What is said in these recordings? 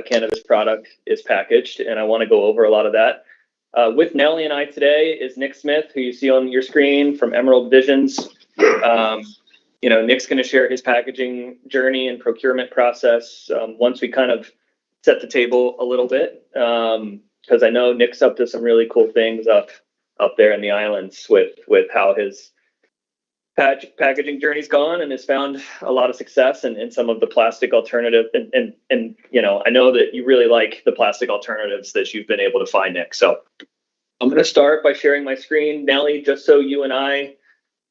cannabis product is packaged, and I want to go over a lot of that. With Nellie and I today is Nick Smith, who you see on your screen from Emerald Visions. Nick's going to share his packaging journey and procurement process once we kind of set the table a little bit, because I know Nick's up to some really cool things up there in the islands with how his packaging journey's gone and has found a lot of success in some of the plastic alternative. And I know that you really like the plastic alternatives that you've been able to find, Nick. So I'm going to start by sharing my screen. Nellie, just so you and I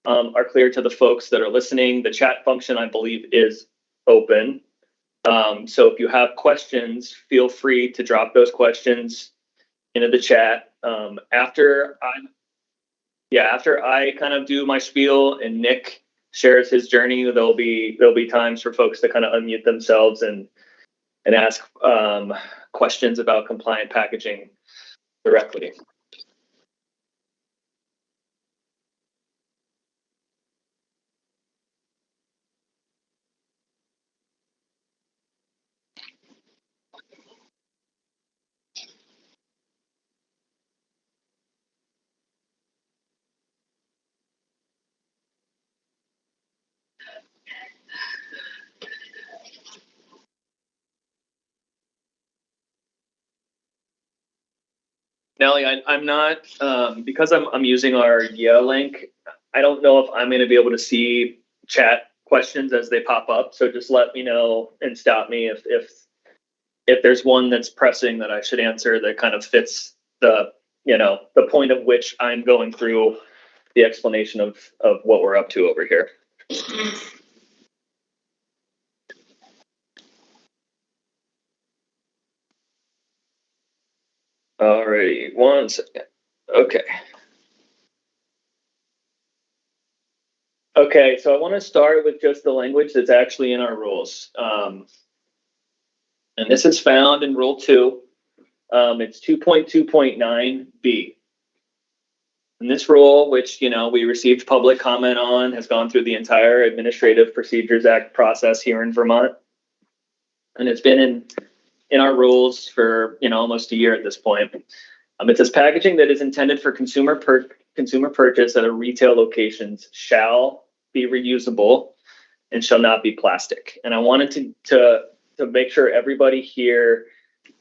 are clear to the folks that are listening, the chat function, I believe, is open. So if you have questions, feel free to drop those questions into the chat. After I kind of do my spiel and Nick shares his journey, there'll be times for folks to kind of unmute themselves and ask questions about compliant packaging directly. Nellie, I'm not, because I'm using our link, I don't know if I'm going to be able to see chat questions as they pop up. So just let me know and stop me if there's one that's pressing that I should answer that kind of fits the point of which I'm going through the explanation of what we're up to over here. Alrighty, 1 second. Okay, so I want to start with just the language that's actually in our rules. And this is found in Rule 2. It's 2.2.9b. And this rule, which we received public comment on, has gone through the entire Administrative Procedures Act process here in Vermont. And it's been in our rules for almost a year at this point. It says packaging that is intended for consumer purchase at a retail locations shall be reusable and shall not be plastic. And I wanted to make sure everybody here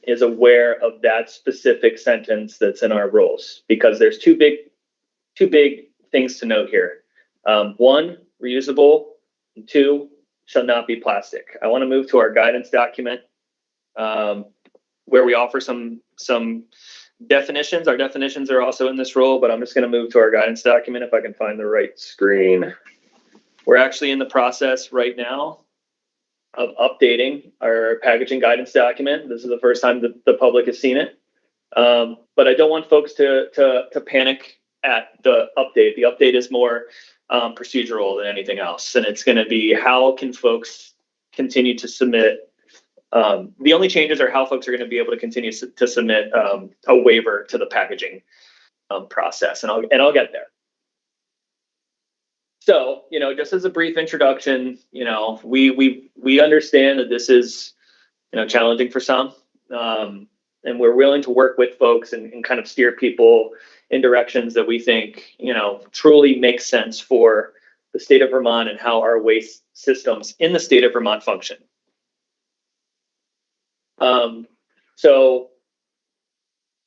is aware of that specific sentence that's in our rules, because there's two big things to note here. 1, reusable, and 2, shall not be plastic. I want to move to our guidance document, where we offer some definitions. Our definitions are also in this rule, but I'm just going to move to our guidance document if I can find the right screen. We're actually in the process right now of updating our packaging guidance document. This is the first time that the public has seen it. But I don't want folks to panic at the update. The update is more procedural than anything else. And it's going to be, how can folks continue to submit? The only changes are how folks are going to be able to continue to submit a waiver to the packaging process. And I'll get there. So, just as a brief introduction, we understand that this is, challenging for some, and we're willing to work with folks and kind of steer people in directions that we think, truly make sense for the state of Vermont and how our waste systems in the state of Vermont function. So,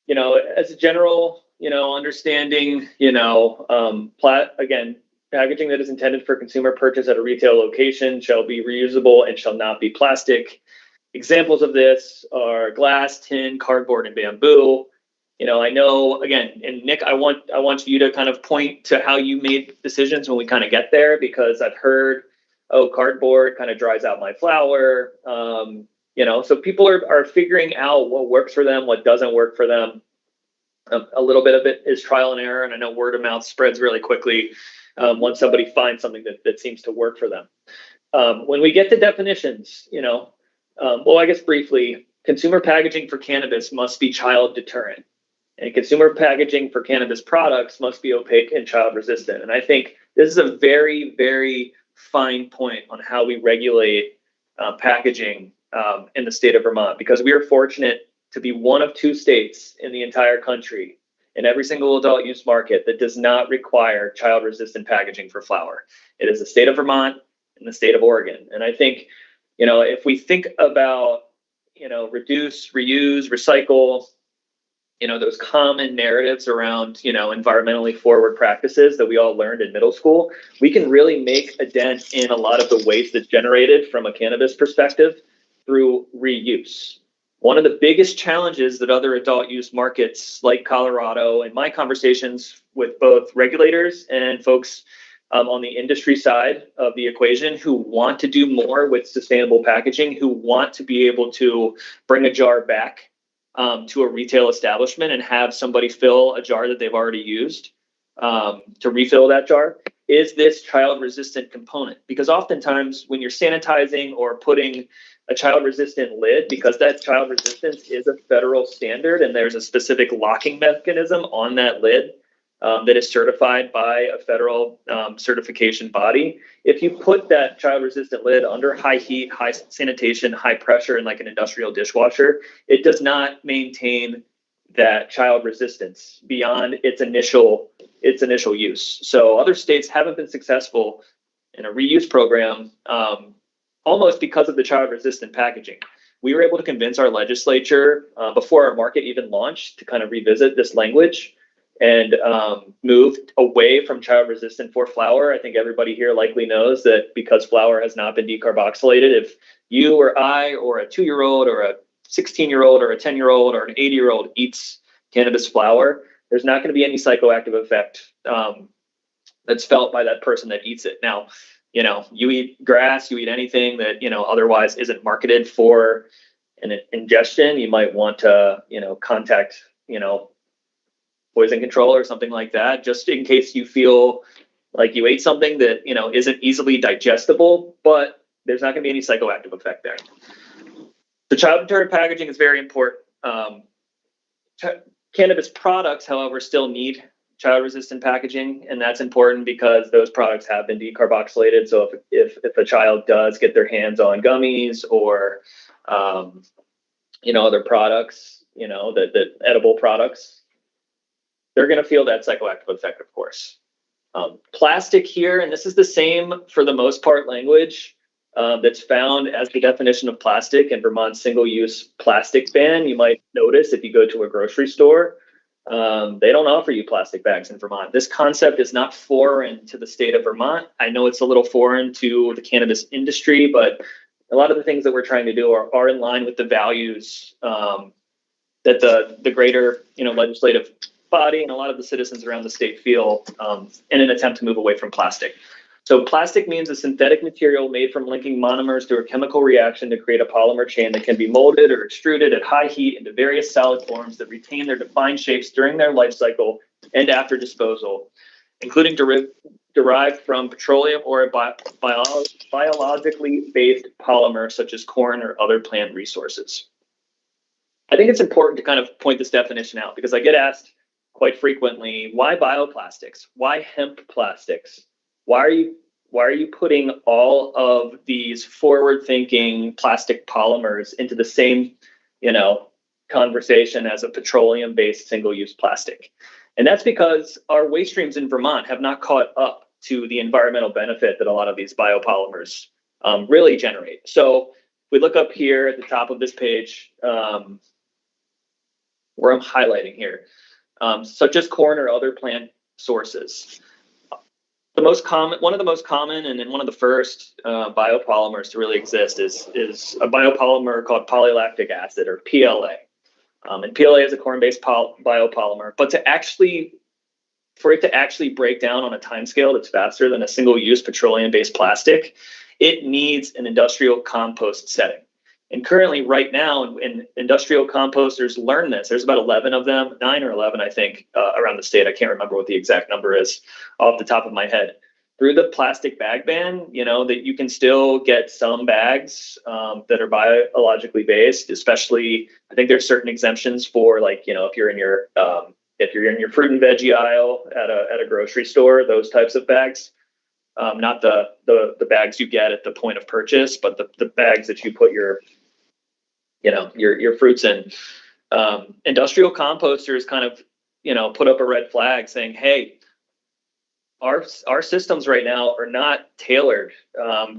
as a general, understanding, again, packaging that is intended for consumer purchase at a retail location shall be reusable and shall not be plastic. Examples of this are glass, tin, cardboard, and bamboo. I know, again, and Nick, I want you to kind of point to how you made decisions when we kind of get there, because I've heard, cardboard kind of dries out my flour. So people are figuring out what works for them, what doesn't work for them. A little bit of it is trial and error, and I know word of mouth spreads really quickly once somebody finds something that seems to work for them. When we get to definitions, I guess briefly, consumer packaging for cannabis must be child deterrent, and consumer packaging for cannabis products must be opaque and child resistant. And I think this is a very, very fine point on how we regulate packaging in the state of Vermont, because we are fortunate to be one of 2 states in the entire country in every single adult use market that does not require child resistant packaging for flower. It is the state of Vermont and the state of Oregon. And I think, if we think about, reduce, reuse, recycle, those common narratives around, environmentally forward practices that we all learned in middle school, we can really make a dent in a lot of the waste that's generated from a cannabis perspective through reuse. One of the biggest challenges that other adult use markets like Colorado, and my conversations with both regulators and folks on the industry side of the equation who want to do more with sustainable packaging, who want to be able to bring a jar back to a retail establishment and have somebody fill a jar that they've already used to refill that jar, is this child resistant component. Because oftentimes when you're sanitizing or putting a child resistant lid, because that child resistance is a federal standard and there's a specific locking mechanism on that lid that is certified by a federal certification body. If you put that child resistant lid under high heat, high sanitation, high pressure, and like an industrial dishwasher, it does not maintain that child resistance beyond its initial use. So other states haven't been successful in a reuse program almost because of the child resistant packaging. We were able to convince our legislature before our market even launched to kind of revisit this language and moved away from child resistant for flower. I think everybody here likely knows that because flower has not been decarboxylated, if you or I or a 2-year-old or a 16-year-old or a 10-year-old or an 80-year-old eats cannabis flower, there's not going to be any psychoactive effect that's felt by that person that eats it. Now, you eat grass, you eat anything that, otherwise isn't marketed for an ingestion, you might want to, contact, poison control or something like that, just in case you feel like you ate something that, isn't easily digestible, but there's not going to be any psychoactive effect there. The child deterrent packaging is very important. Cannabis products, however, still need child resistant packaging, and that's important because those products have been decarboxylated. So if a child does get their hands on gummies or other products, that edible products, they're going to feel that psychoactive effect, of course. Plastic here, and this is the same for the most part language that's found as the definition of plastic in Vermont's single-use plastic ban. You might notice if you go to a grocery store, they don't offer you plastic bags in Vermont. This concept is not foreign to the state of Vermont. I know it's a little foreign to the cannabis industry, but a lot of the things that we're trying to do are in line with the values that the greater legislative body and a lot of the citizens around the state feel in an attempt to move away from plastic. So plastic means a synthetic material made from linking monomers through a chemical reaction to create a polymer chain that can be molded or extruded at high heat into various solid forms that retain their defined shapes during their life cycle and after disposal, including derived from petroleum or a biologically based polymer such as corn or other plant resources. I think it's important to kind of point this definition out because I get asked quite frequently, why bioplastics? Why hemp plastics? Why are you putting all of these forward-thinking plastic polymers into the same, conversation as a petroleum-based single-use plastic? And that's because our waste streams in Vermont have not caught up to the environmental benefit that a lot of these biopolymers really generate. So if we look up here at the top of this page, where I'm highlighting here, such as corn or other plant sources. One of the most common and one of the first biopolymers to really exist is a biopolymer called polylactic acid, or PLA. And PLA is a corn-based biopolymer, but for it to actually break down on a timescale that's faster than a single-use petroleum-based plastic, it needs an industrial compost setting. And currently, right now, in industrial composters learn this. There's about 11 of them, 9 or 11, I think, around the state. I can't remember what the exact number is off the top of my head. Through the plastic bag ban, that you can still get some bags that are biologically based. Especially, I think there's certain exemptions for, like, if you're in your fruit and veggie aisle at a grocery store, those types of bags. Not the bags you get at the point of purchase, but the bags that you put your your fruits in. Industrial composters kind of, put up a red flag saying, hey, our systems right now are not tailored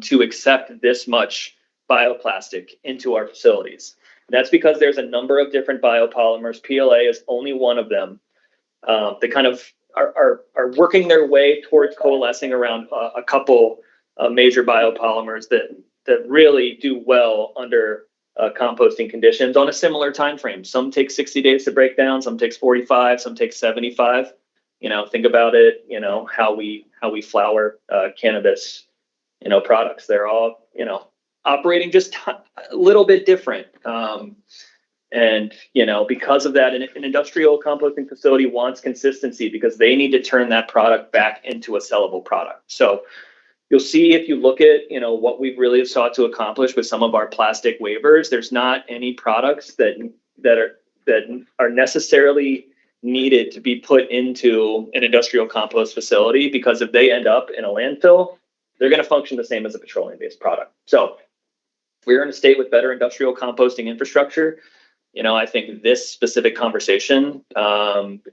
to accept this much bioplastic into our facilities. And that's because there's a number of different biopolymers. PLA is only one of them. They kind of are working their way towards coalescing around a couple major biopolymers that really do well under composting conditions on a similar time frame. Some take 60 days to break down, some takes 45, some take 75. Think about it, how we flower cannabis, products. They're all, operating just a little bit different. And, because of that, an industrial composting facility wants consistency because they need to turn that product back into a sellable product. So you'll see, if you look at, what we've really sought to accomplish with some of our plastic waivers, there's not any products that are necessarily needed to be put into an industrial compost facility, because if they end up in a landfill, they're going to function the same as a petroleum-based product. So if we're in a state with better industrial composting infrastructure, I think this specific conversation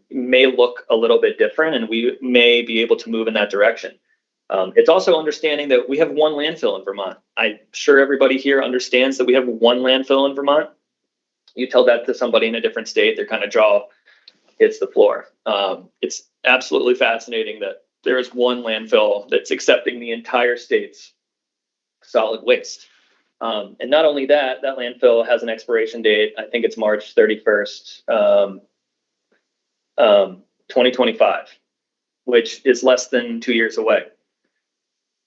may look a little bit different, and we may be able to move in that direction. It's also understanding that we have one landfill in Vermont. I'm sure everybody here understands that we have one landfill in Vermont. You tell that to somebody in a different state, their kind of jaw hits the floor. It's absolutely fascinating that there is one landfill that's accepting the entire state's solid waste. And not only that landfill has an expiration date. I think it's March 31st, 2025, which is less than 2 years away.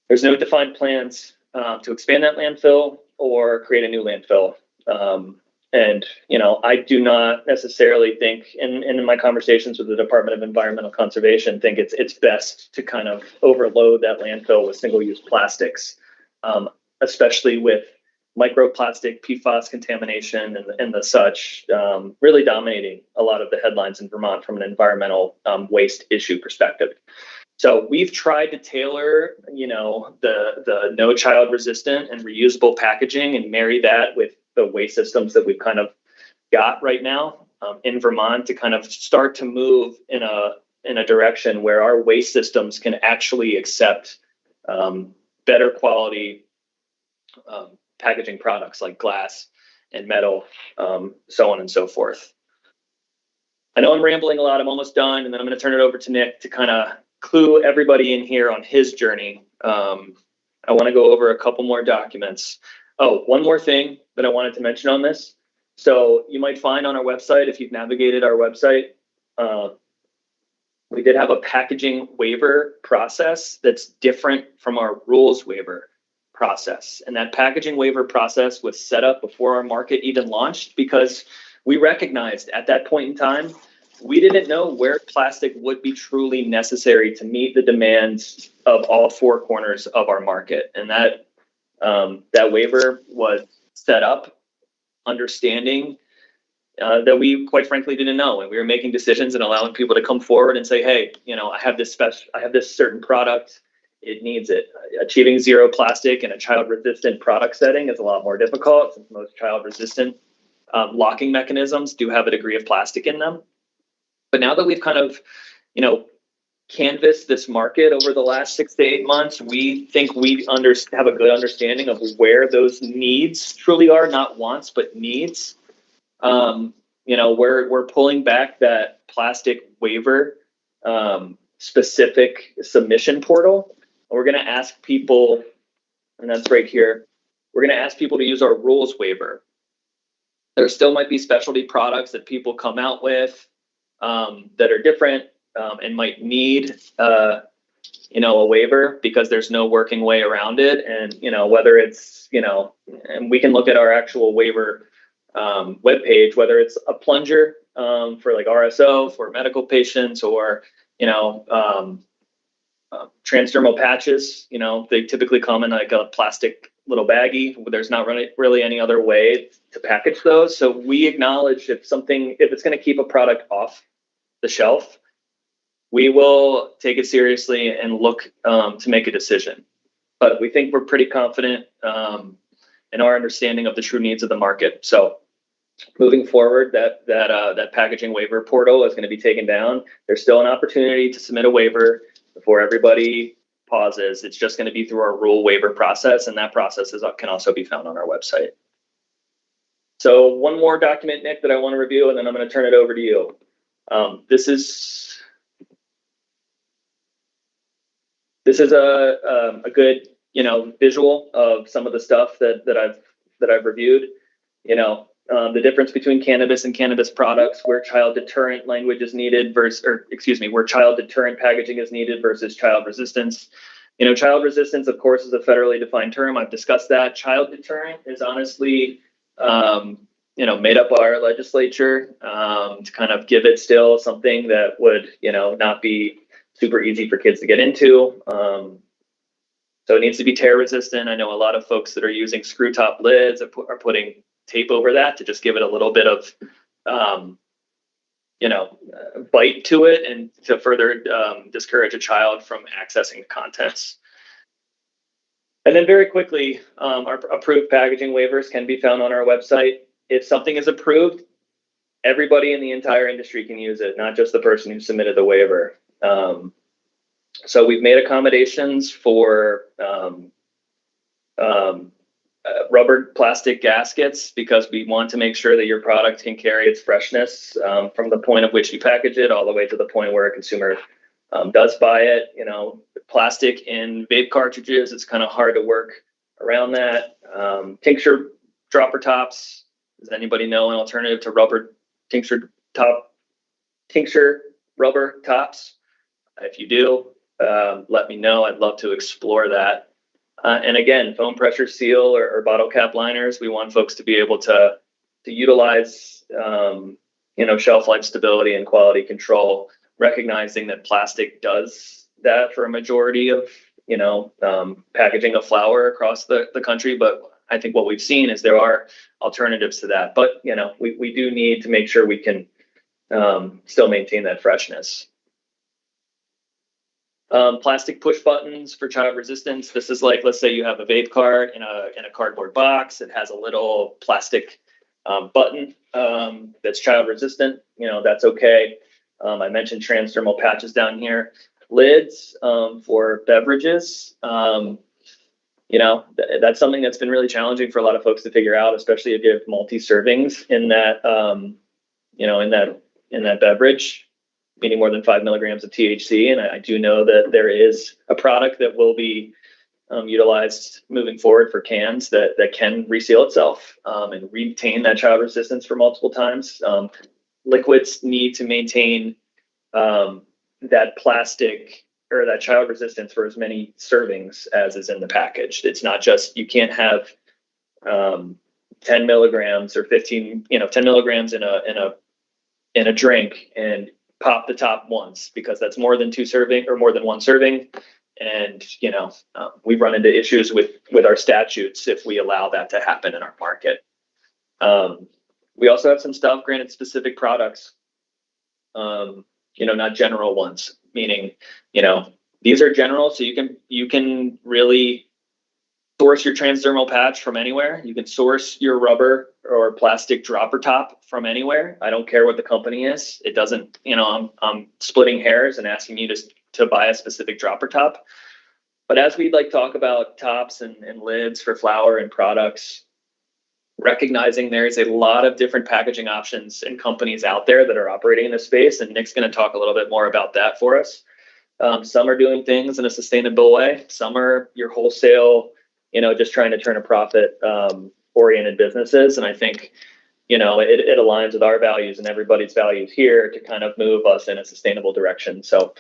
There's no defined plans to expand that landfill or create a new landfill. And, I do not necessarily think, and in my conversations with the Department of Environmental Conservation, think it's best to kind of overload that landfill with single-use plastics, especially with microplastic, PFAS contamination and the such, really dominating a lot of the headlines in Vermont from an environmental waste issue perspective. So we've tried to tailor, the no child resistant and reusable packaging and marry that with the waste systems that we've kind of got right now in Vermont to kind of start to move in a direction where our waste systems can actually accept better quality packaging products like glass and metal, so on and so forth. I know I'm rambling a lot. I'm almost done, and then I'm going to turn it over to Nick to kind of clue everybody in here on his journey. I want to go over a couple more documents. Oh, one more thing that I wanted to mention on this. So you might find on our website, if you've navigated our website, we did have a packaging waiver process that's different from our rules waiver process. And that packaging waiver process was set up before our market even launched, because we recognized at that point in time, we didn't know where plastic would be truly necessary to meet the demands of all four corners of our market. And that waiver was set up understanding that we quite frankly didn't know. And we were making decisions and allowing people to come forward and say, hey, I have this certain product. It needs it. Achieving zero plastic in a child-resistant product setting is a lot more difficult, since most child-resistant locking mechanisms do have a degree of plastic in them. But now that we've kind of, canvassed this market over the last 6 to 8 months, we think we have a good understanding of where those needs truly are, not wants, but needs. We're pulling back that plastic waiver specific submission portal. We're going to ask people, and that's right here, we're going to ask people to use our rules waiver. There still might be specialty products that people come out with that are different and might need a waiver because there's no working way around it. And, whether it's, and we can look at our actual waiver webpage, whether it's a plunger for like RSO for medical patients, or, transdermal patches, they typically come in like a plastic little baggie. There's not really any other way to package those. So we acknowledge if it's going to keep a product off the shelf, we will take it seriously and look to make a decision. But we think we're pretty confident in our understanding of the true needs of the market. So moving forward, that packaging waiver portal is going to be taken down. There's still an opportunity to submit a waiver before everybody pauses. It's just going to be through our rule waiver process, and that process can also be found on our website. So one more document, Nick, that I want to review, and then I'm going to turn it over to you. This is a good, visual of some of the stuff that I've reviewed. The difference between cannabis and cannabis products, where child deterrent language is needed where child deterrent packaging is needed versus child resistance. Child resistance, of course, is a federally defined term. I've discussed that. Child deterrent is honestly, made up by our legislature to kind of give it still something that would, not be super easy for kids to get into. So it needs to be tear resistant. I know a lot of folks that are using screw top lids are putting tape over that to just give it a little bit of, bite to it and to further discourage a child from accessing the contents. And then very quickly, our approved packaging waivers can be found on our website. If something is approved, everybody in the entire industry can use it, not just the person who submitted the waiver. So we've made accommodations for rubber plastic gaskets because we want to make sure that your product can carry its freshness from the point at which you package it all the way to the point where a consumer does buy it. Plastic in vape cartridges, it's kind of hard to work around that. Tincture dropper tops. Does anybody know an alternative to rubber tincture rubber tops? If you do, let me know. I'd love to explore that. And again, foam pressure seal or bottle cap liners, we want folks to be able to utilize, shelf life stability and quality control, recognizing that plastic does that for a majority of, packaging of flour across the country. But I think what we've seen is there are alternatives to that. But, we do need to make sure we can still maintain that freshness. Plastic push buttons for child resistance. This is like, let's say you have a vape cart in a cardboard box. It has a little plastic button that's child resistant. That's okay. I mentioned transdermal patches down here. Lids for beverages. That's something that's been really challenging for a lot of folks to figure out, especially if you have multi-servings in that, in that beverage, meaning more than 5 milligrams of THC. And I do know that there is a product that will be utilized moving forward for cans that can reseal itself and retain that child resistance for multiple times. Liquids need to maintain that plastic or that child resistance for as many servings as is in the package. It's not just, you can't have 10 milligrams or 10 milligrams in a drink and pop the top once, because that's more than 2 serving or more than 1 serving. And, we've run into issues with our statutes if we allow that to happen in our market. We also have some stuff, granted specific products, not general ones, meaning, these are general. So you can really source your transdermal patch from anywhere. You can source your rubber or plastic dropper top from anywhere. I don't care what the company is. It doesn't, I'm splitting hairs and asking you to buy a specific dropper top. But as we talk about tops and lids for flour and products, recognizing there is a lot of different packaging options and companies out there that are operating in this space. And Nick's going to talk a little bit more about that for us. Some are doing things in a sustainable way. Some are your wholesale, just trying to turn a profit oriented businesses. And I think, it aligns with our values and everybody's values here to kind of move us in a sustainable direction. So,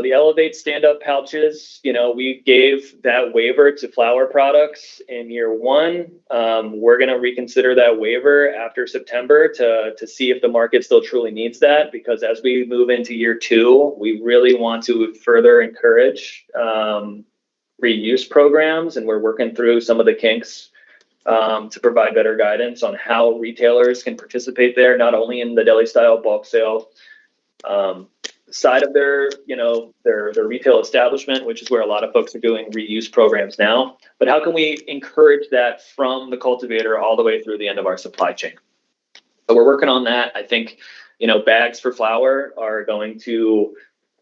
the Elevate stand-up pouches, we gave that waiver to flour products in year 1. We're going to reconsider that waiver after September to see if the market still truly needs that, because as we move into year 2, we really want to further encourage reuse programs, and we're working through some of the kinks to provide better guidance on how retailers can participate there, not only in the deli style bulk sale, side of their, their retail establishment, which is where a lot of folks are doing reuse programs now. But how can we encourage that from the cultivator all the way through the end of our supply chain? So we're working on that. I think, bags for flour are going to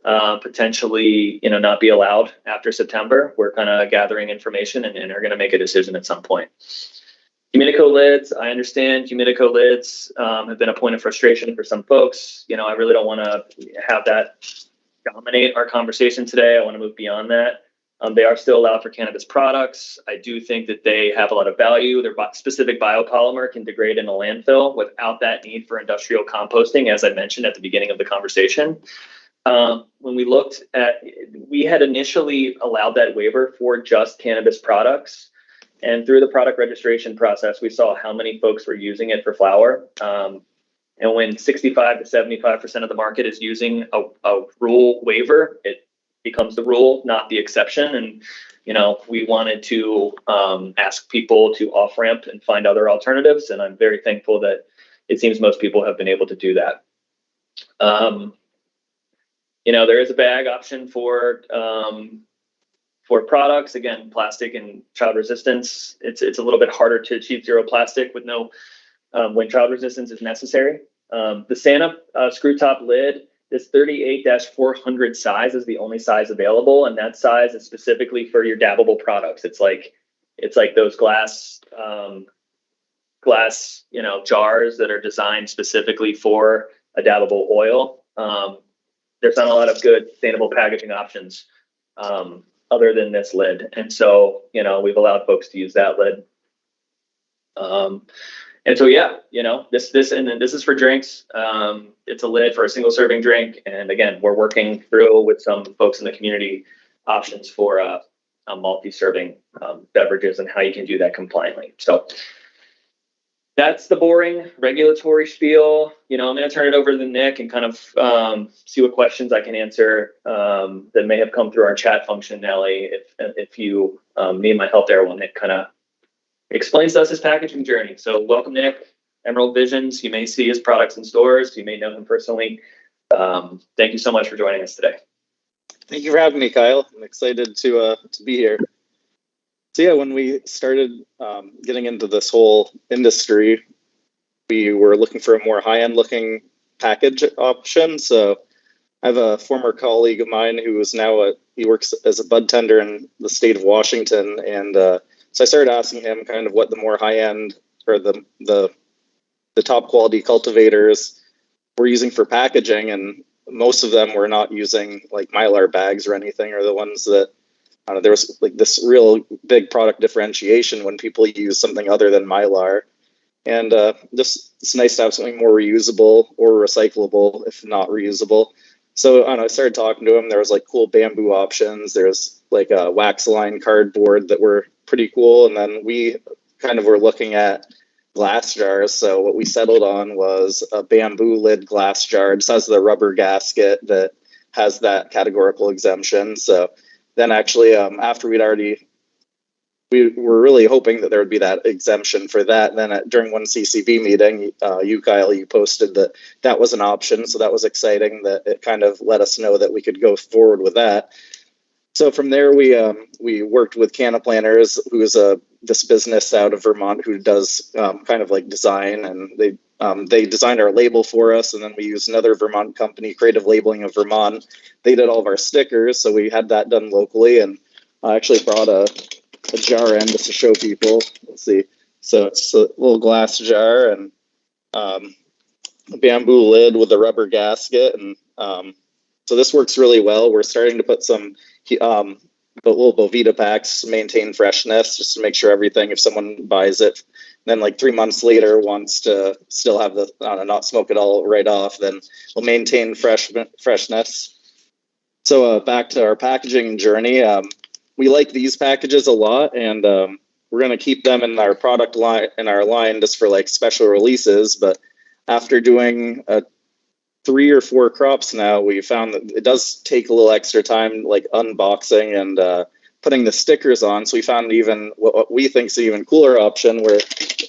potentially, not be allowed after September. We're kind of gathering information and are going to make a decision at some point. Humidico lids, I understand Humidico lids have been a point of frustration for some folks. I really don't want to have that dominate our conversation today. I want to move beyond that. They are still allowed for cannabis products. I do think that they have a lot of value. Their specific biopolymer can degrade in a landfill without that need for industrial composting, as I mentioned at the beginning of the conversation. When we looked at, we had initially allowed that waiver for just cannabis products. And through the product registration process, we saw how many folks were using it for flour. And when 65 to 75% of the market is using a rule waiver, it becomes the rule, not the exception. And, we wanted to ask people to off-ramp and find other alternatives. And I'm very thankful that it seems most people have been able to do that. There is a bag option for products. Again, plastic and child resistance. It's a little bit harder to achieve zero plastic with when child resistance is necessary. The Santa screw top lid, this 38-400 size is the only size available, and that size is specifically for your dabbable products. It's like those glass jars that are designed specifically for a dabbable oil. There's not a lot of good sustainable packaging options other than this lid. And so, we've allowed folks to use that lid. And so, this is for drinks. It's a lid for a single serving drink. And again, we're working through with some folks in the community options for multi-serving beverages and how you can do that compliantly. So that's the boring regulatory spiel. I'm going to turn it over to Nick and kind of see what questions I can answer that may have come through our chat function, Nelly. If you need my help there, while Nick kind of explains to us his packaging journey. So welcome, Nick. Emerald Visions. You may see his products in stores. You may know him personally. Thank you so much for joining us today. Thank you for having me, Kyle. I'm excited to be here. So yeah, when we started getting into this whole industry, we were looking for a more high-end looking package option. So I have a former colleague of mine who is now he works as a bud tender in the state of Washington, and so I started asking him kind of what the more high-end or the top quality cultivators were using for packaging, and most of them were not using like Mylar bags or anything, or the ones that there was like this real big product differentiation when people use something other than Mylar. And just it's nice to have something more reusable or recyclable, if not reusable. So I started talking to him. There was like cool bamboo options. There's like a wax line cardboard that were pretty cool. And then we kind of were looking at glass jars. So what we settled on was a bamboo lid glass jar. It just has the rubber gasket that has that categorical exemption. So then actually, after we were really hoping that there would be that exemption for that. And then during one CCB meeting, Kyle, you posted that was an option. So that was exciting that it kind of let us know that we could go forward with that. So from there, we worked with Cannaplanners, who is this business out of Vermont who does kind of like design, and they designed our label for us. And then we used another Vermont company, Creative Labeling of Vermont. They did all of our stickers, so we had that done locally. And I actually brought a jar in just to show people. Let's see. So it's a little glass jar and a bamboo lid with a rubber gasket. And so this works really well. We're starting to put some little Bovita packs, maintain freshness, just to make sure everything, if someone buys it, then like 3 months later wants to still have the not smoke it all right off, then we'll maintain freshness. So back to our packaging journey. We like these packages a lot, and we're going to keep them in our product line, just for like special releases. But after doing 3 or 4 crops now, we found that it does take a little extra time, like unboxing and putting the stickers on. So we found even what we think is an even cooler option, where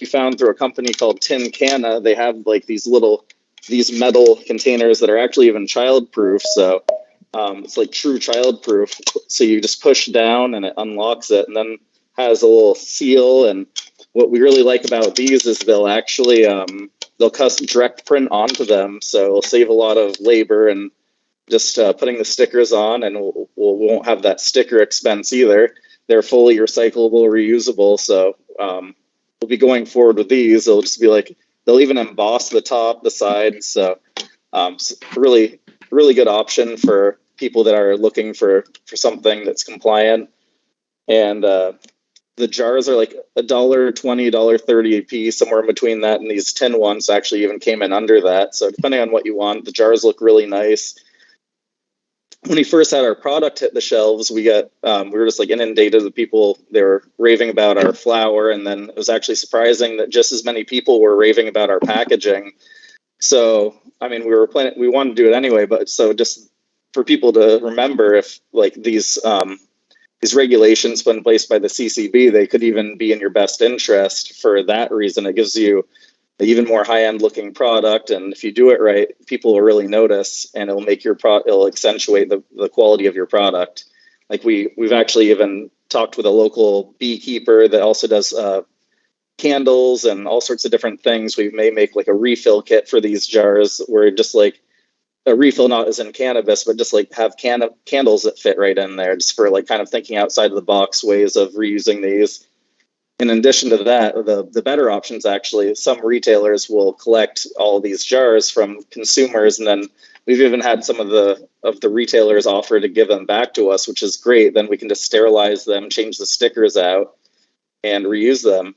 we found through a company called Tin Canna, they have like these little these metal containers that are actually even child-proof. So it's like true child-proof. So you just push down and it unlocks it, and then has a little seal. And what we really like about these is they'll actually they'll custom direct print onto them, so it'll save a lot of labor and just putting the stickers on, and we won't have that sticker expense either. They're fully recyclable, reusable. So we'll be going forward with these. It'll just be like, they'll even emboss the top, the sides. So really, really good option for people that are looking for something that's compliant. And the jars are like $1.20, $1.30 a piece, somewhere in between that. And these tin ones actually even came in under that. So depending on what you want, the jars look really nice. When we first had our product hit the shelves, we were just like inundated with people. They were raving about our flour, and then it was actually surprising that just as many people were raving about our packaging. So, I mean, we wanted to do it anyway, but so just for people to remember, if like these regulations put in place by the CCB, they could even be in your best interest for that reason. It gives you an even more high-end looking product, and if you do it right, people will really notice, and it'll make it'll accentuate the quality of your product. Like we've actually even talked with a local beekeeper that also does candles and all sorts of different things. We may make like a refill kit for these jars, where just like a refill, not as in cannabis, but just like have candles that fit right in there, just for like kind of thinking outside of the box ways of reusing these. In addition to that, the better options, actually, some retailers will collect all of these jars from consumers, and then we've even had some of the retailers offer to give them back to us, which is great. Then we can just sterilize them, change the stickers out, and reuse them.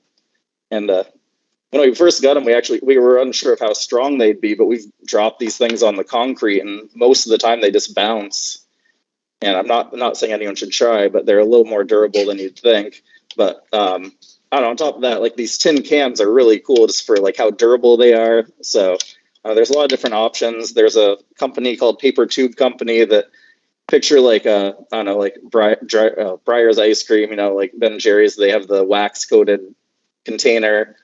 And when we first got them, we were unsure of how strong they'd be, but we've dropped these things on the concrete, and most of the time they just bounce. And I'm not saying anyone should try, but they're a little more durable than you'd think. But I don't know, on top of that, like these tin cans are really cool just for like how durable they are. So there's a lot of different options. There's a company called Paper Tube Company that picture like I don't know, like Breyer's ice cream, you know, like Ben and Jerry's. They have the wax coated container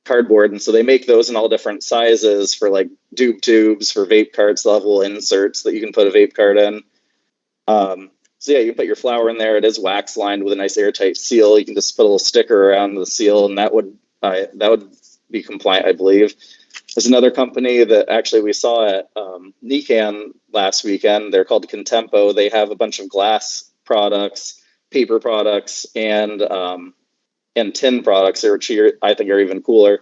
cardboard, and so they make those in all different sizes for like doob tubes, for vape carts, level inserts that you can put a vape cart in. So yeah, you can put your flour in there. It is wax lined with a nice airtight seal. You can just put a little sticker around the seal, and that would be compliant, I believe. There's another company that actually we saw at NECAN last weekend. They're called Contempo. They have a bunch of glass products, paper products, and tin products, which I think are even cooler.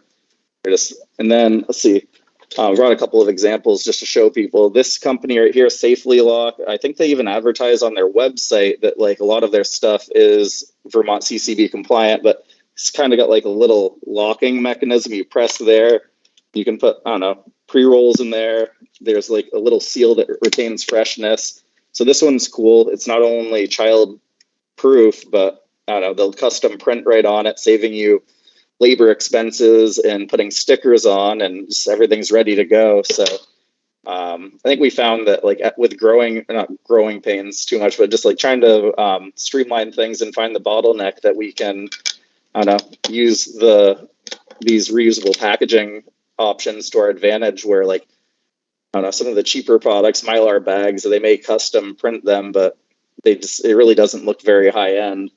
And then let's see. I brought a couple of examples just to show people. This company right here, Safely Lock, I think they even advertise on their website that like a lot of their stuff is Vermont CCB compliant, but it's kind of got like a little locking mechanism. You press there, you can put, I don't know, pre-rolls in there. There's like a little seal that retains freshness. So this one's cool. It's not only child proof, but I don't know, they'll custom print right on it, saving you labor expenses and putting stickers on, and just everything's ready to go. So I think we found that like with not growing pains too much, but just like trying to streamline things and find the bottleneck that we can, I don't know, use these reusable packaging options to our advantage, where like, I don't know, some of the cheaper products, Mylar bags, they may custom print them, but it really doesn't look very high end.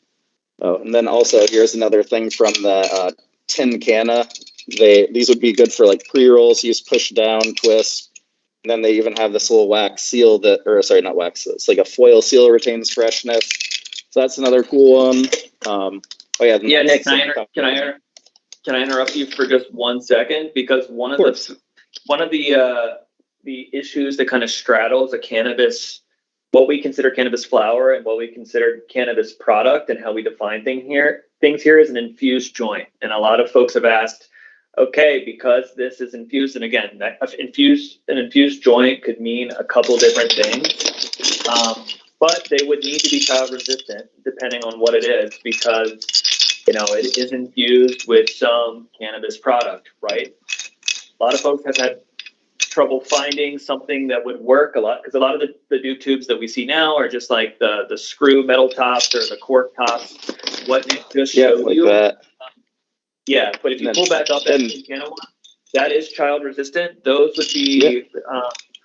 Oh, and then also here's another thing from the tin canna. These would be good for like pre-rolls. You just push down, twist, and then they even have this little wax seal not wax. It's like a foil seal, retains freshness. So that's another cool one. Oh yeah. Yeah, Nick, can I interrupt you for just 1 second? Because one of the issues that kind of straddles what we consider cannabis flower and what we consider cannabis product, and how we define things here is an infused joint. And a lot of folks have asked, okay, because this is infused, and again, an infused joint could mean a couple different things, but they would need to be child resistant depending on what it is, because it is infused with some cannabis product, right? A lot of folks have had trouble finding something that would work a lot, because a lot of the doob tubes that we see now are just like the screw metal tops or the cork tops. What Nick just showed like you, that. yeah. But if you pull back up that can one, that is child resistant. Those would be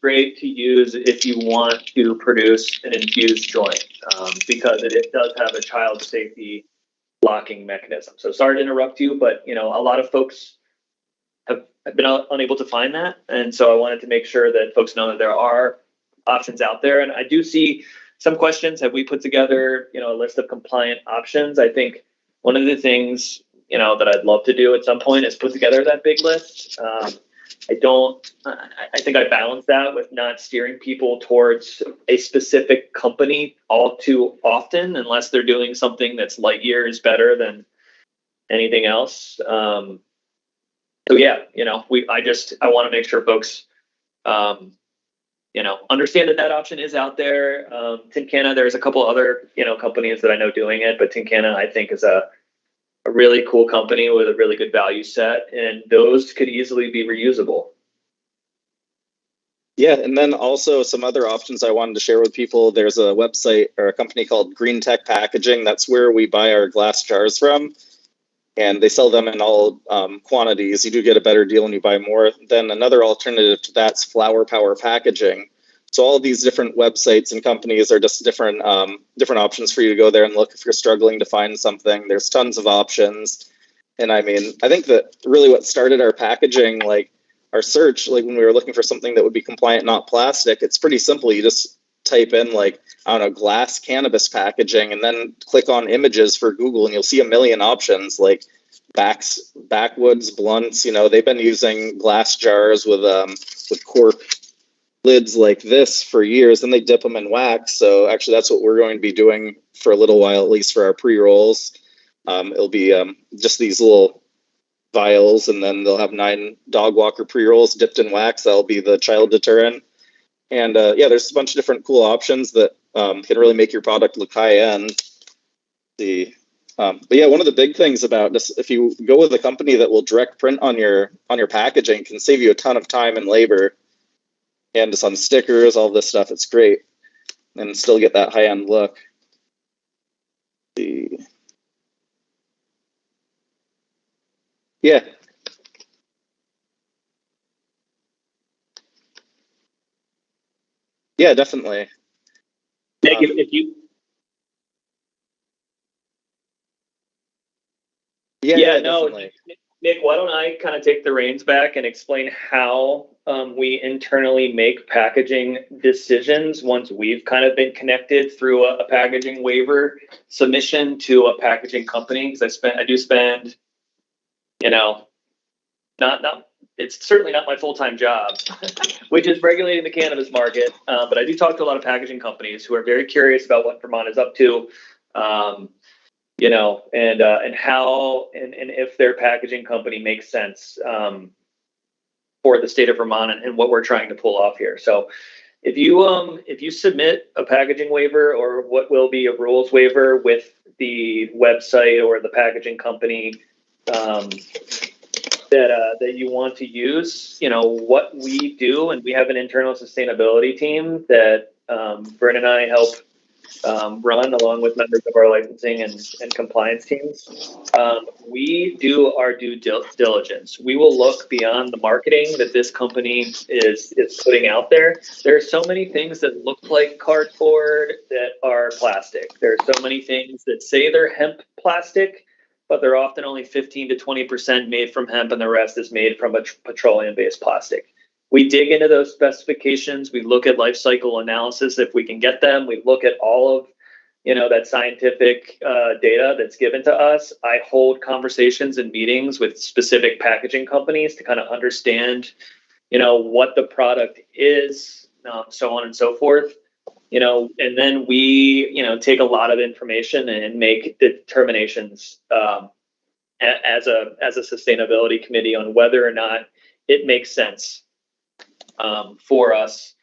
great to use if you want to produce an infused joint, because it does have a child safety locking mechanism. So sorry to interrupt you, but a lot of folks have been unable to find that, and so I wanted to make sure that folks know that there are options out there. And I do see some questions. Have we put together a list of compliant options? I think one of the things that I'd love to do at some point is put together that big list. I think I balance that with not steering people towards a specific company all too often, unless they're doing something that's light years better than anything else. So yeah, I want to make sure folks, understand that option is out there. Tincana, there's a couple other, companies that I know doing it, but Tincana, I think, is a really cool company with a really good value set, and those could easily be reusable. Yeah, and then also some other options I wanted to share with people. There's a website or a company called Green Tech Packaging. That's where we buy our glass jars from, and they sell them in all quantities. You do get a better deal when you buy more. Then another alternative to that's Flower Power Packaging. So all of these different websites and companies are just different options for you to go there and look if you're struggling to find something. There's tons of options. And I mean, I think that really what started our packaging, like our search, like when we were looking for something that would be compliant, not plastic, it's pretty simple. You just type in glass cannabis packaging and then click on images for Google and you'll see a million options like backwoods blunts. They've been using glass jars with cork lids like this for years, and they dip them in wax. So actually that's what we're going to be doing for a little while, at least for our pre-rolls. It'll be just these little vials, and then they'll have 9 dog walker pre-rolls dipped in wax. That'll be the child deterrent. And there's a bunch of different cool options that can really make your product look high end. But yeah, one of the big things about this, if you go with a company that will direct print on your packaging, can save you a ton of time and labor. And just on stickers, all this stuff, it's great, and still get that high end look. Yeah. Yeah, definitely. Nick, if you. Yeah, no, definitely. Nick, why don't I kind of take the reins back and explain how we internally make packaging decisions once we've kind of been connected through a packaging waiver submission to a packaging company? Because I do spend, it's certainly not my full-time job, which is regulating the cannabis market. But I do talk to a lot of packaging companies who are very curious about what Vermont is up to. And how and if their packaging company makes sense for the state of Vermont and what we're trying to pull off here. So if you submit a packaging waiver or what will be a rules waiver with the website or the packaging company that you want to use, what we do, and we have an internal sustainability team that Bryn and I help run along with members of our licensing and compliance teams. We do our due diligence. We will look beyond the marketing that this company is putting out there. There are so many things that look like cardboard that are plastic. There are so many things that say they're hemp plastic, but they're often only 15 to 20% made from hemp, and the rest is made from a petroleum-based plastic. We dig into those specifications. We look at life cycle analysis if we can get them. We look at all of that scientific data that's given to us. I hold conversations and meetings with specific packaging companies to kind of understand what the product is, so on and so forth. And then we take a lot of information and make determinations as a sustainability committee on whether or not it makes sense for us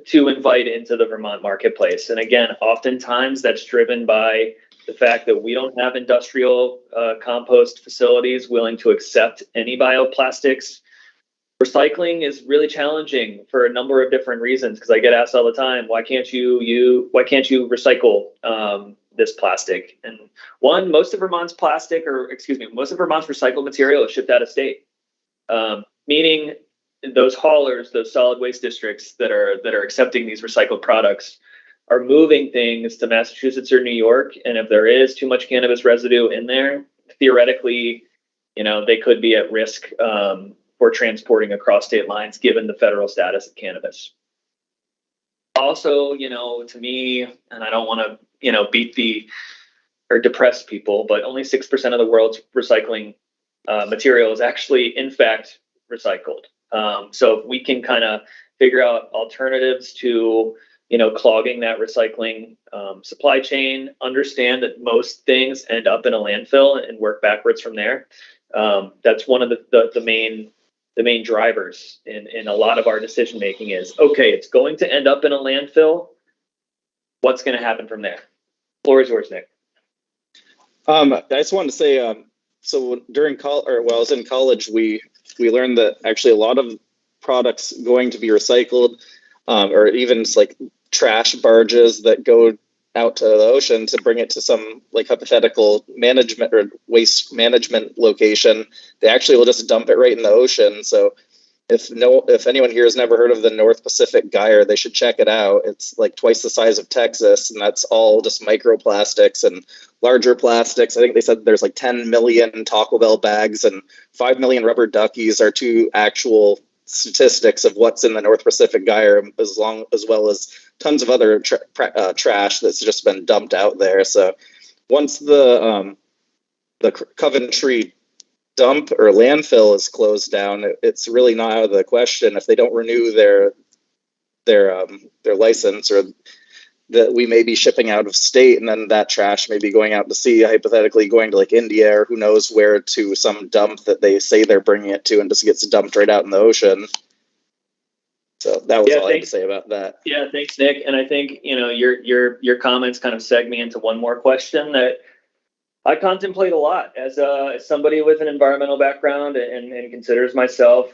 to invite into the Vermont marketplace. And again, oftentimes that's driven by the fact that we don't have industrial compost facilities willing to accept any bioplastics. Recycling is really challenging for a number of different reasons, because I get asked all the time, why can't you recycle this plastic? And most of Vermont's recycled material is shipped out of state. Meaning those haulers, those solid waste districts that are accepting these recycled products are moving things to Massachusetts or New York. And if there is too much cannabis residue in there, theoretically, they could be at risk for transporting across state lines, given the federal status of cannabis. Also, to me, and I don't want to, beat or depress people, but only 6% of the world's recycling material is actually, in fact, recycled. So if we can kind of figure out alternatives to, clogging that recycling supply chain, understand that most things end up in a landfill and work backwards from there. That's one of the main drivers in a lot of our decision making is, okay, it's going to end up in a landfill. What's going to happen from there? Floor is yours, Nick. I just wanted to say, so during college, while I was in college, we learned that actually a lot of products going to be recycled, or even like trash barges that go out to the ocean to bring it to some like hypothetical management or waste management location, they actually will just dump it right in the ocean. So if anyone here has never heard of the North Pacific Gyre, they should check it out. It's like twice the size of Texas, and that's all just microplastics and larger plastics. I think they said there's like 10 million Taco Bell bags and 5 million rubber duckies are two actual statistics of what's in the North Pacific Gyre, as well as tons of other trash that's just been dumped out there. So once the Coventry dump or landfill is closed down, it's really not out of the question if they don't renew their license, or that we may be shipping out of state, and then that trash may be going out to sea, hypothetically going to like India or who knows where, to some dump that they say they're bringing it to, and just gets dumped right out in the ocean. So that was all I had to say about that. Yeah, thanks, Nick. And I think your comments kind of seg me into one more question that I contemplate a lot as somebody with an environmental background and considers myself,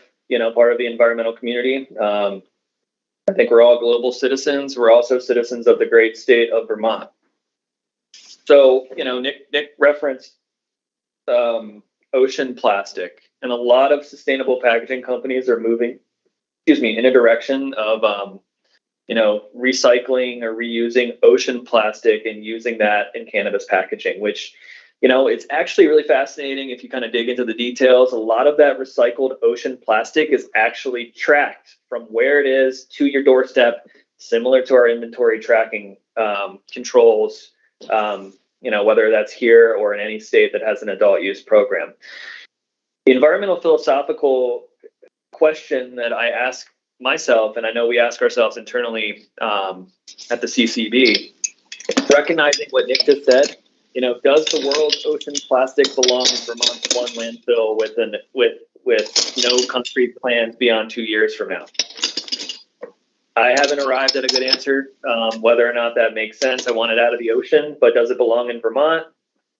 part of the environmental community. I think we're all global citizens. We're also citizens of the great state of Vermont. So, Nick referenced ocean plastic, and a lot of sustainable packaging companies are moving, in a direction of, recycling or reusing ocean plastic and using that in cannabis packaging, which, it's actually really fascinating if you kind of dig into the details. A lot of that recycled ocean plastic is actually tracked from where it is to your doorstep, similar to our inventory tracking controls, whether that's here or in any state that has an adult use program. The environmental philosophical question that I ask myself, and I know we ask ourselves internally at the CCB, recognizing what Nick just said, does the world's ocean plastic belong in Vermont's one landfill with no concrete plans beyond 2 years from now? I haven't arrived at a good answer, whether or not that makes sense. I want it out of the ocean, but does it belong in Vermont?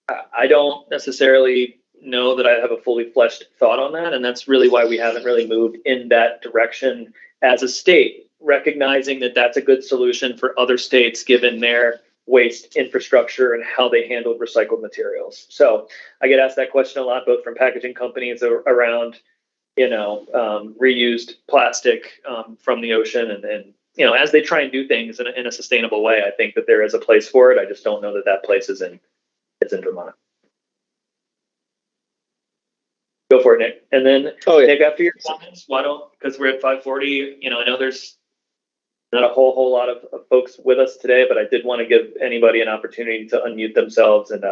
I don't necessarily know that I have a fully fleshed thought on that, and that's really why we haven't really moved in that direction as a state, recognizing that that's a good solution for other states given their waste infrastructure and how they handled recycled materials. So I get asked that question a lot, both from packaging companies around, reused plastic from the ocean, and as they try and do things in a sustainable way. I think that there is a place for it. I just don't know that place is in Vermont. Go for it, Nick. And then Nick, after your comments, because we're at 5:40, I know there's not a whole lot of folks with us today, but I did want to give anybody an opportunity to unmute themselves and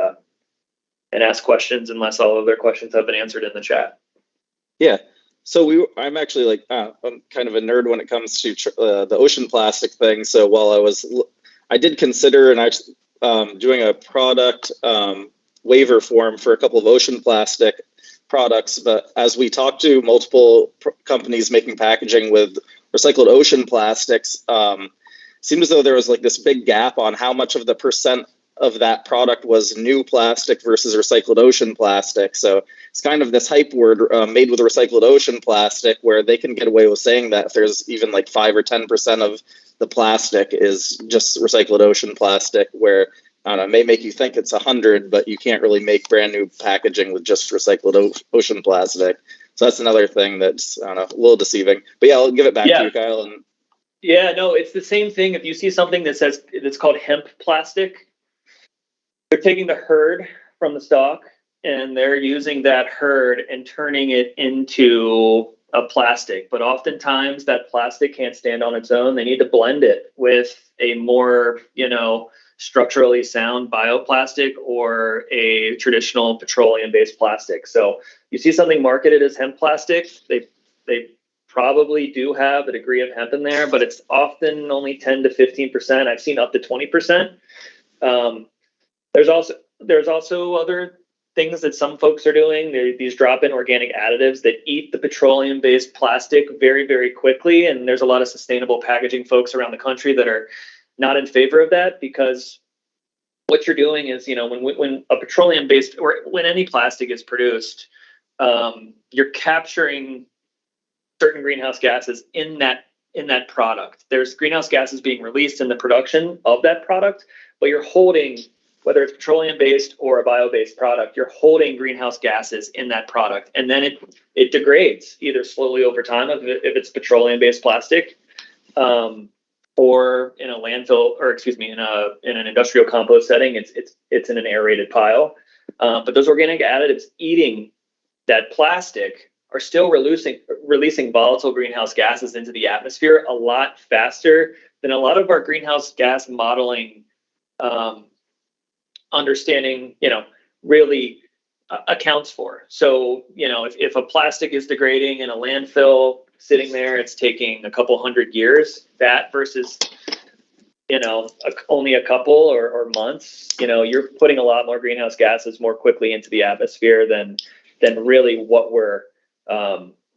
ask questions, unless all of their questions have been answered in the chat. Yeah. So I'm actually I'm kind of a nerd when it comes to the ocean plastic thing. So while I did consider doing a product waiver form for a couple of ocean plastic products, but as we talked to multiple companies making packaging with recycled ocean plastics, seemed as though there was like this big gap on how much of the percent of that product was new plastic versus recycled ocean plastic. So it's kind of this hype word, made with recycled ocean plastic, where they can get away with saying that if there's even like 5 or 10% of the plastic is just recycled ocean plastic, where I don't know, it may make you think it's 100, but you can't really make brand new packaging with just recycled ocean plastic. So that's another thing that's, I don't know, a little deceiving. But yeah, I'll give it back to you, Kyle. And yeah, no, it's the same thing. If you see something that says it's called hemp plastic, they're taking the hurd from the stalk and they're using that hurd and turning it into a plastic. But oftentimes that plastic can't stand on its own. They need to blend it with a more, structurally sound bioplastic or a traditional petroleum-based plastic. So you see something marketed as hemp plastic, they probably do have a degree of hemp in there, but it's often only 10 to 15%. I've seen up to 20%. There's also other things that some folks are doing. These drop-in organic additives that eat the petroleum-based plastic very, very quickly. And there's a lot of sustainable packaging folks around the country that are not in favor of that, because what you're doing is, when a petroleum-based, or when any plastic is produced, you're capturing certain greenhouse gases in that product. There's greenhouse gases being released in the production of that product, but you're holding, whether it's petroleum-based or a bio-based product, you're holding greenhouse gases in that product. And then it degrades either slowly over time if it's petroleum-based plastic, or in a landfill, or in an industrial compost setting, it's in an aerated pile. But those organic additives eating that plastic are still releasing volatile greenhouse gases into the atmosphere a lot faster than a lot of our greenhouse gas modeling understanding, really accounts for. So, if a plastic is degrading in a landfill sitting there, it's taking a couple hundred years, that versus, only a couple or months, you're putting a lot more greenhouse gases more quickly into the atmosphere than really what we're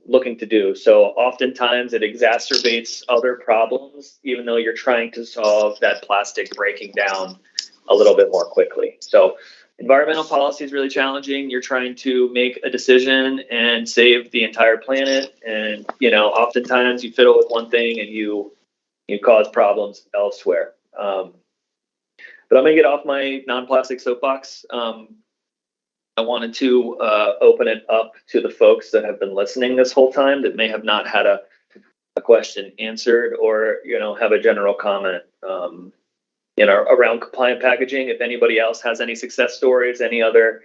looking to do. So oftentimes it exacerbates other problems, even though you're trying to solve that plastic breaking down a little bit more quickly. So environmental policy is really challenging. You're trying to make a decision and save the entire planet. And, oftentimes you fiddle with one thing and you cause problems elsewhere. But I'm going to get off my non-plastic soapbox. I wanted to open it up to the folks that have been listening this whole time that may have not had a question answered, or, have a general comment, around compliant packaging. If anybody else has any success stories, any other,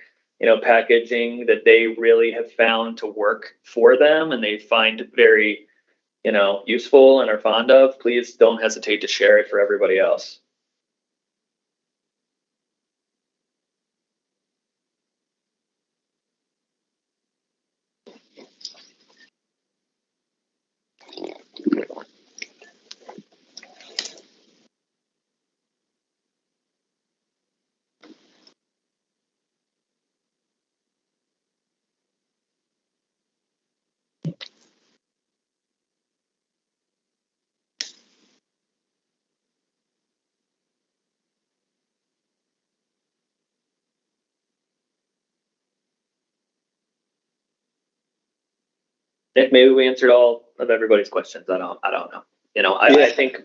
packaging that they really have found to work for them and they find very, useful and are fond of, please don't hesitate to share it for everybody else. Nick, maybe we answered all of everybody's questions. I don't know. I think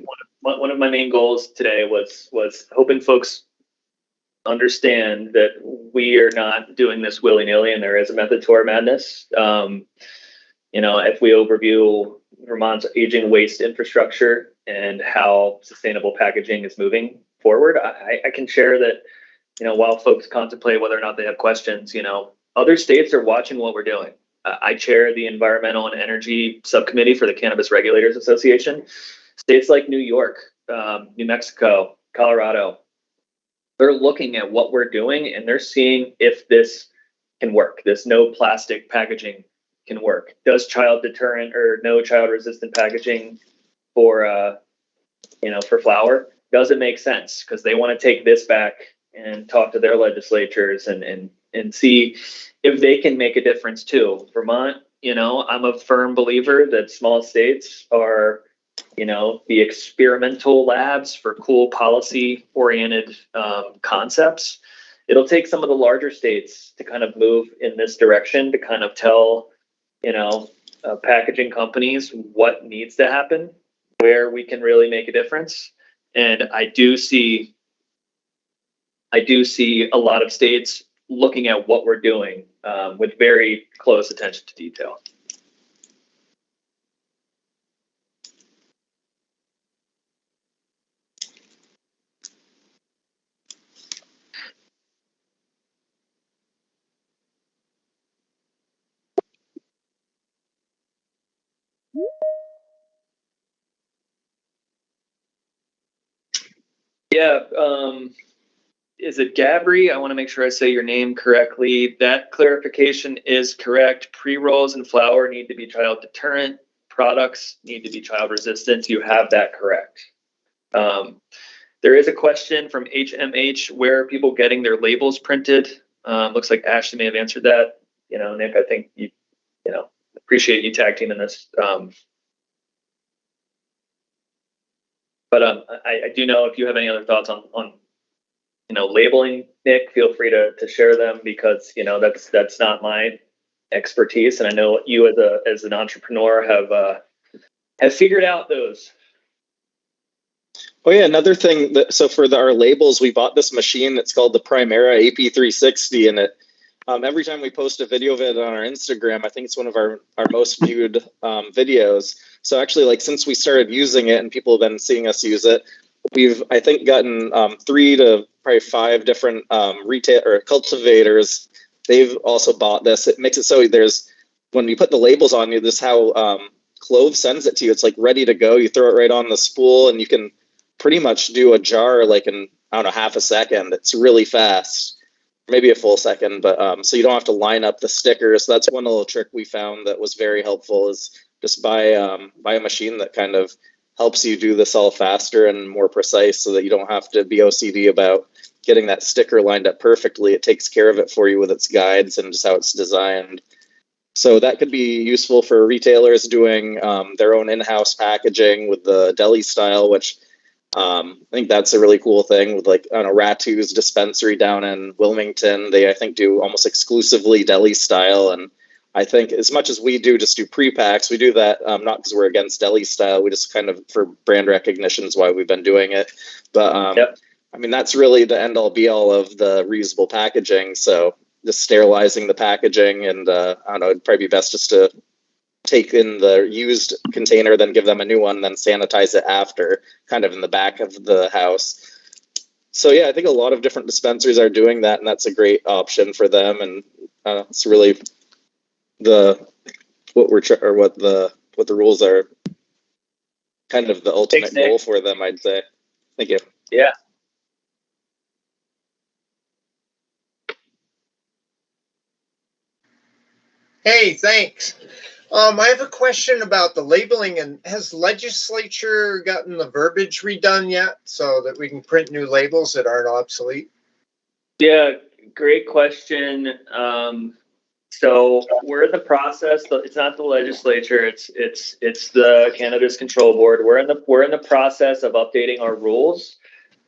one of my main goals today was hoping folks understand that we are not doing this willy-nilly and there is a method to our madness. If we overview Vermont's aging waste infrastructure and how sustainable packaging is moving forward, I can share that, while folks contemplate whether or not they have questions, other states are watching what we're doing. I chair the Environmental and Energy Subcommittee for the Cannabis Regulators Association. States like New York, New Mexico, Colorado, they're looking at what we're doing and they're seeing if this can work. This no plastic packaging can work. Does child deterrent or no child resistant packaging for flour, does it make sense? Because they want to take this back and talk to their legislatures and see if they can make a difference too. Vermont, I'm a firm believer that small states are, the experimental labs for cool policy oriented concepts. It'll take some of the larger states to kind of move in this direction to kind of tell, packaging companies what needs to happen, where we can really make a difference. And I do see a lot of states looking at what we're doing with very close attention to detail. Yeah, is it Gabri? I want to make sure I say your name correctly. That clarification is correct. Pre-rolls and flour need to be child deterrent. Products need to be child resistant. You have that correct. There is a question from HMH, where are people getting their labels printed? Looks like Ashley may have answered that. Nick, I think you appreciate you tag teaming this. But I do know if you have any other thoughts on labeling, Nick, feel free to share them, because that's not my expertise, and I know you as an entrepreneur have figured out those. Oh yeah, another thing so for our labels, we bought this machine. It's called the Primera AP360, and it every time we post a video of it on our Instagram, I think it's one of our most viewed videos. So actually, like, since we started using it and people have been seeing us use it, we've, I think, gotten 3 to probably 5 different retail or cultivators. They've also bought this. It makes it so when you put the labels on you, this is how Clove sends it to you. It's like ready to go. You throw it right on the spool, and you can pretty much do a jar like in, I don't know, half a second. It's really fast. Maybe a full second, but so you don't have to line up the stickers. That's one little trick we found that was very helpful, is just buy a machine that kind of helps you do this all faster and more precise, so that you don't have to be OCD about getting that sticker lined up perfectly. It takes care of it for you with its guides and just how it's designed. So that could be useful for retailers doing their own in-house packaging with the deli style, which I think that's a really cool thing with, like, I don't know, Ratu's dispensary down in Wilmington. They, I think, do almost exclusively deli style. And I think as much as we do just do pre-packs, we do that not because we're against deli style. We just kind of, for brand recognition, is why we've been doing it. But Yep. I mean, that's really the end all be all of the reusable packaging. So just sterilizing the packaging, and I don't know, it'd probably be best just to take in the used container, then give them a new one, then sanitize it after, kind of in the back of the house. So yeah, I think a lot of different dispensaries are doing that, and that's a great option for them. And it's really what the rules are, kind of the ultimate Thanks, Nick. goal for them, I'd say. Thank you. Yeah. Hey, thanks. I have a question about the labeling. And has legislature gotten the verbiage redone yet, so that we can print new labels that aren't obsolete? Yeah, great question. So we're in the process. It's not the legislature. It's the Cannabis Control Board. We're in the process of updating our rules,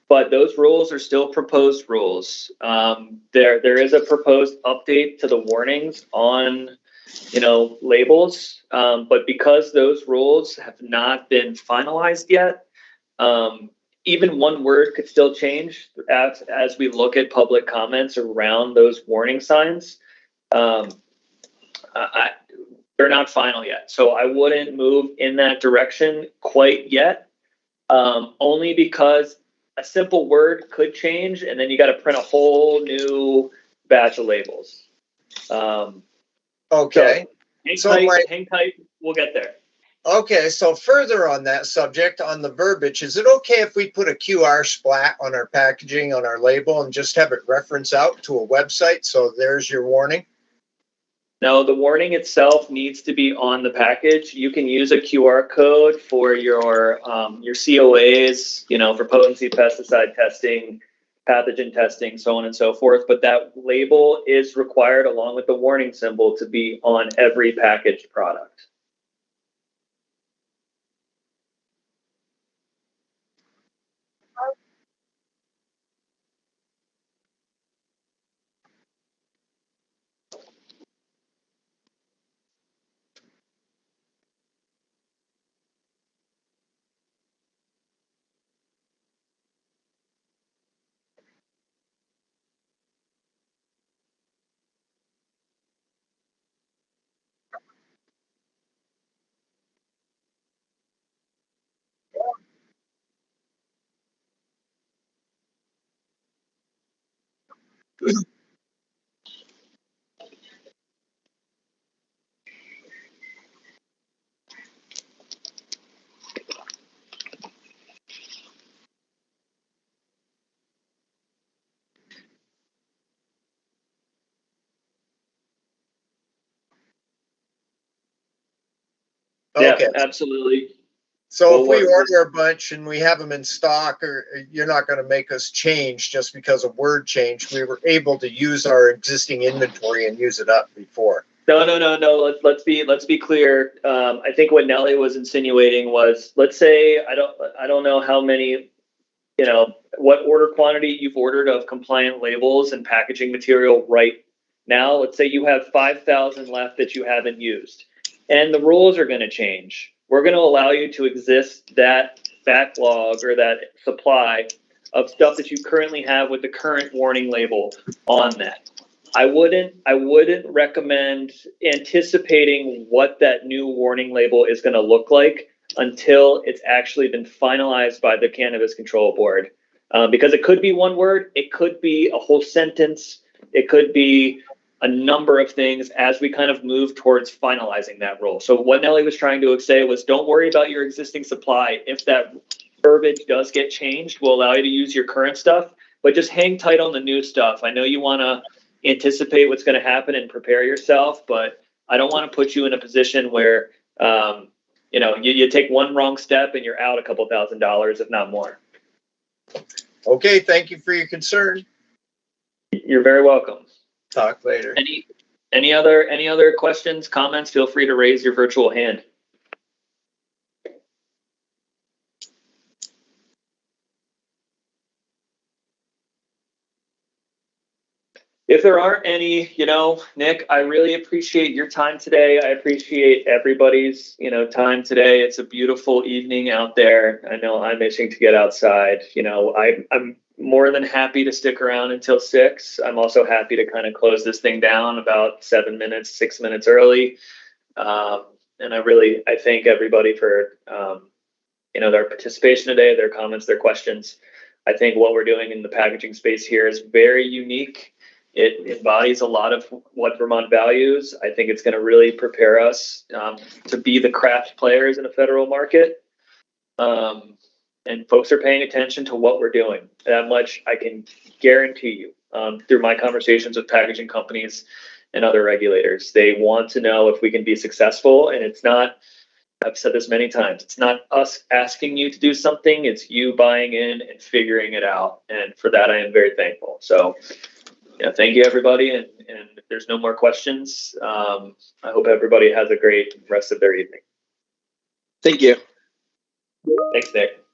but those rules are still proposed rules. There is a proposed update to the warnings on labels, but because those rules have not been finalized yet, even one word could still change as we look at public comments around those warning signs. They're not final yet, so I wouldn't move in that direction quite yet, only because a simple word could change, and then you got to print a whole new batch of labels. Okay. Hang tight. We'll get there. Okay, so further on that subject, on the verbiage, is it okay if we put a QR splat on our packaging, on our label, and just have it reference out to a website? So there's your warning. No, the warning itself needs to be on the package. You can use a QR code for your COAs, for potency, pesticide testing, pathogen testing, so on and so forth. But that label is required, along with the warning symbol, to be on every packaged product. Yeah, Okay. absolutely. So Well, if we we're- order a bunch and we have them in stock, or you're not going to make us change just because of word change. We were able to use our existing inventory and use it up before. No. Let's be clear. I think what Nelly was insinuating was, let's say I don't know how many, what order quantity you've ordered of compliant labels and packaging material right now. Let's say you have 5,000 left that you haven't used, and the rules are going to change. We're going to allow you to exist that backlog or that supply of stuff that you currently have with the current warning label on that. I wouldn't recommend anticipating what that new warning label is going to look like until it's actually been finalized by the Cannabis Control Board. Because it could be one word, it could be a whole sentence, it could be a number of things as we kind of move towards finalizing that rule. So what Nelly was trying to say was, don't worry about your existing supply. If that verbiage does get changed, we'll allow you to use your current stuff, but just hang tight on the new stuff. I know you want to anticipate what's going to happen and prepare yourself, but I don't want to put you in a position where you take one wrong step and you're out a couple $1,000s, if not more. Okay, thank you for your concern. You're very welcome. Talk later. Any other questions, comments? Feel free to raise your virtual hand. If there aren't any, Nick, I really appreciate your time today. I appreciate everybody's, time today. It's a beautiful evening out there. I know I'm itching to get outside. I'm more than happy to stick around until 6. I'm also happy to kind of close this thing down about 6 minutes early. And I thank everybody for, their participation today, their comments, their questions. I think what we're doing in the packaging space here is very unique. It embodies a lot of what Vermont values. I think it's going to really prepare us to be the craft players in a federal market. And folks are paying attention to what we're doing. That much I can guarantee you through my conversations with packaging companies and other regulators. They want to know if we can be successful. And it's not, I've said this many times, it's not us asking you to do something. It's you buying in and figuring it out. And for that, I am very thankful. So thank you, everybody. And if there's no more questions, I hope everybody has a great rest of their evening. Thank you. Thanks, Nick.